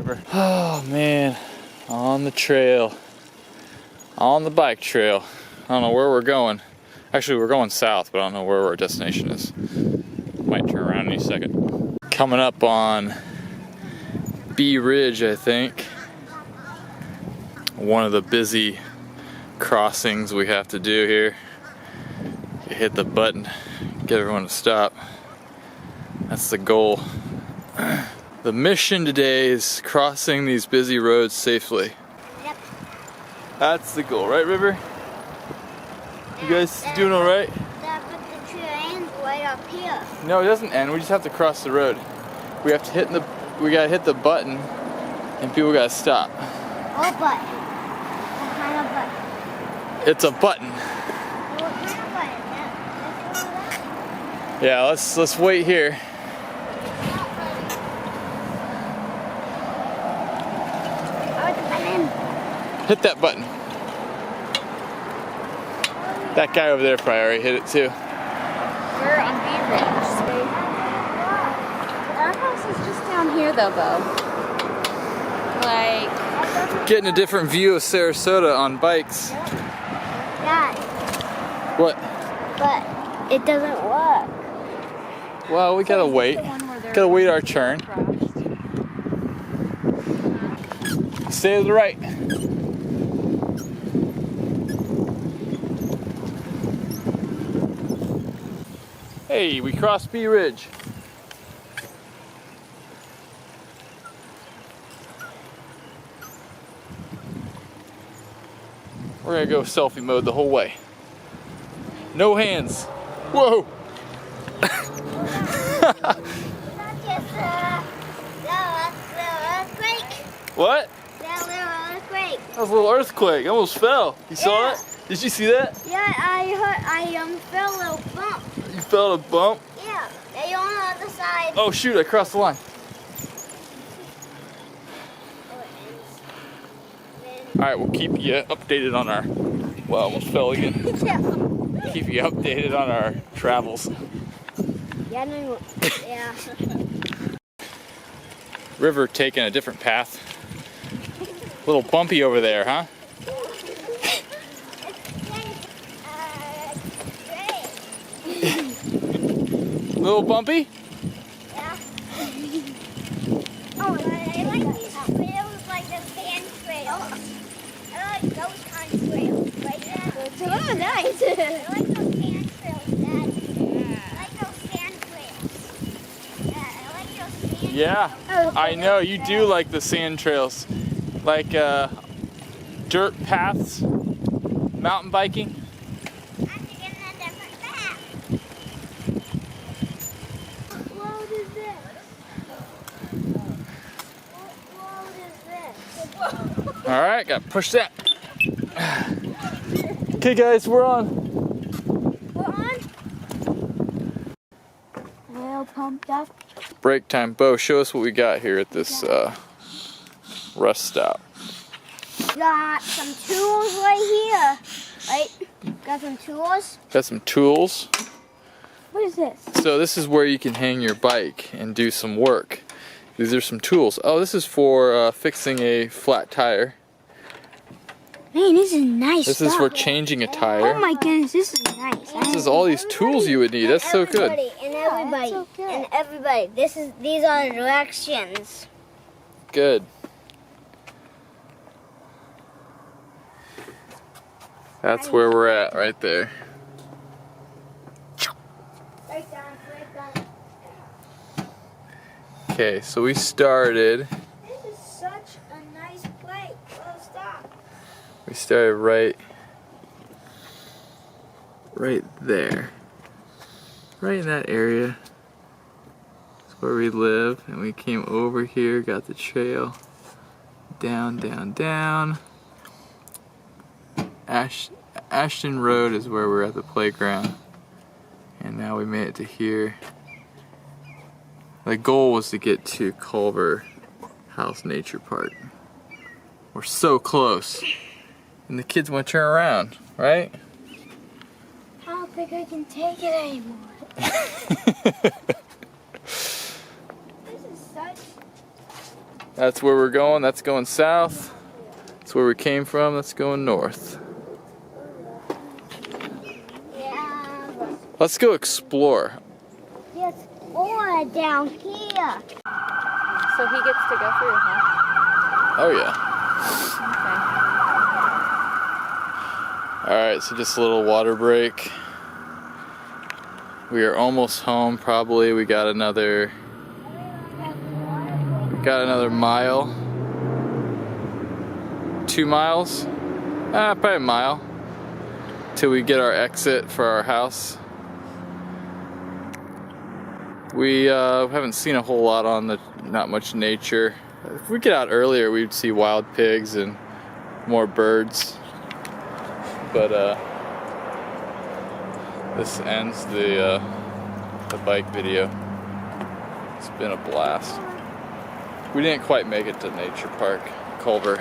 River. Oh man, on the trail, on the bike trail. I don't know where we're going. Actually, we're going south, but I don't know where our destination is. Might turn around any second. Coming up on Bee Ridge, I think. One of the busy crossings we have to do here. You hit the button, get everyone to stop. That's the goal. The mission today is crossing these busy roads safely. Yep. That's the goal, right, River? You guys doing all right? But the trail ends right up here. No, it doesn't end. We just have to cross the road. We have to we gotta hit the button, and people gotta stop. What button? What kind of button? It's a button. What kind of button? Let's go to that. Yeah, let's wait here. Hit that button. That guy over there probably already hit it too. We're on Bee Ridge. Our house is just down here though, Bo. Like... Getting a different view of Sarasota on bikes. Dad, What? but it doesn't work. Well, we gotta wait. Gotta wait our turn. Stay to the right. Hey, we crossed Bee Ridge. We're gonna go selfie mode the whole way. No hands. Whoa! That's just the earthquake. What? That little earthquake. That was a little earthquake. I almost fell. You saw Yeah. it? Did you see that? Yeah, I felt a little bump. You felt a bump? Yeah, they on the other side. Oh shoot, I crossed the line. Alright, we'll keep you updated on our... Well, I almost fell again. Keep you updated on our travels. Yeah, no, yeah. River taking a different path. A little bumpy over there, huh? A little bumpy? Yeah. Oh, I like these trails, like the sand trails. I like those kind of trails, like that. Oh, nice. I like those sand trails, Dad. I like those sand trails. Yeah, I like those sand Yeah, I know. You do like the sand trails. Like dirt paths, mountain biking. I'm taking a different path. What is this? What is this? All right, got to push that. Okay, guys, we're on. We're on. Well pumped up. Break time. Bo, show us what we got here at this rest stop. Got some tools right here. Right? Got some tools. Got some tools. What is this? So this is where you can hang your bike and do some work. These are some tools. Oh, this is for fixing a flat tire. Man, this is nice. This is for changing a tire. Oh my goodness, this is nice. This is all these tools you would need. That's so good. And everybody, and everybody. These are the directions. Good. That's where we're at, right there. Right down, right down. Okay, so we started. This is such a nice place. Oh, stop. We started right there. Right in that area. That's where we live, and we came over here, got the trail down, down, down. Ashton Road is where we're at the playground, and now we made it to here. The goal was to get to Culver House Nature Park. We're so close, and the kids want to turn around, right? I don't think I can take it anymore. This is such That's where we're going. That's going south. That's where we came from. That's going north. Yeah. Let's go explore. There's more down here. So he gets to go through, huh? Oh yeah. Alright, so just a little water break. We are almost home probably. We got another mile. 2 miles? Probably a mile. Till we get our exit for our house. We haven't seen a whole lot on not much nature. If we get out earlier, we'd see wild pigs and more birds. But this ends the bike video. It's been a blast. We didn't quite make it to Nature Park, Culver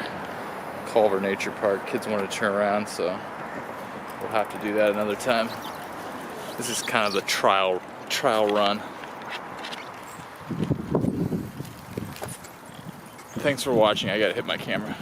Nature Park. Kids wanted to turn around, so we'll have to do that another time. This is kind of the trial run. Thanks for watching. I gotta hit my camera.